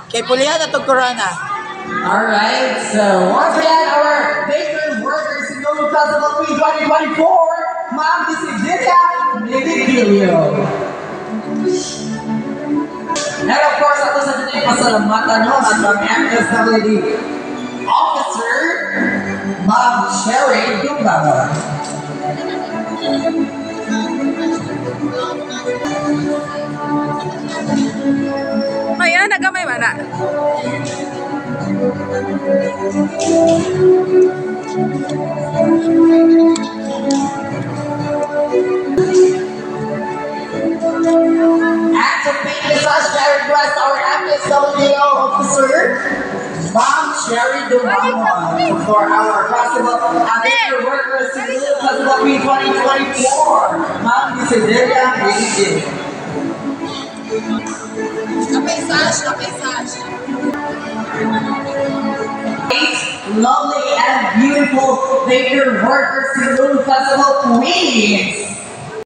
Kay pulihan na itong corona. Alright, so once again, our bakery workers in Lulu Festival 2024, Ma'am DCWs Cluster. And of course, ako sa dito pasalamatan no, at ang MSWD officer, Ma'am Sherry Dumbaba. Maya, nagamay mana. And to pay the I request our MSWO officer, Ma'am Sherry Dumbaba, for our festival, bakery workers in Lulu Festival 2024, Ma'am DCWs. Lovely and beautiful baker workers in Lulu Festival Queens.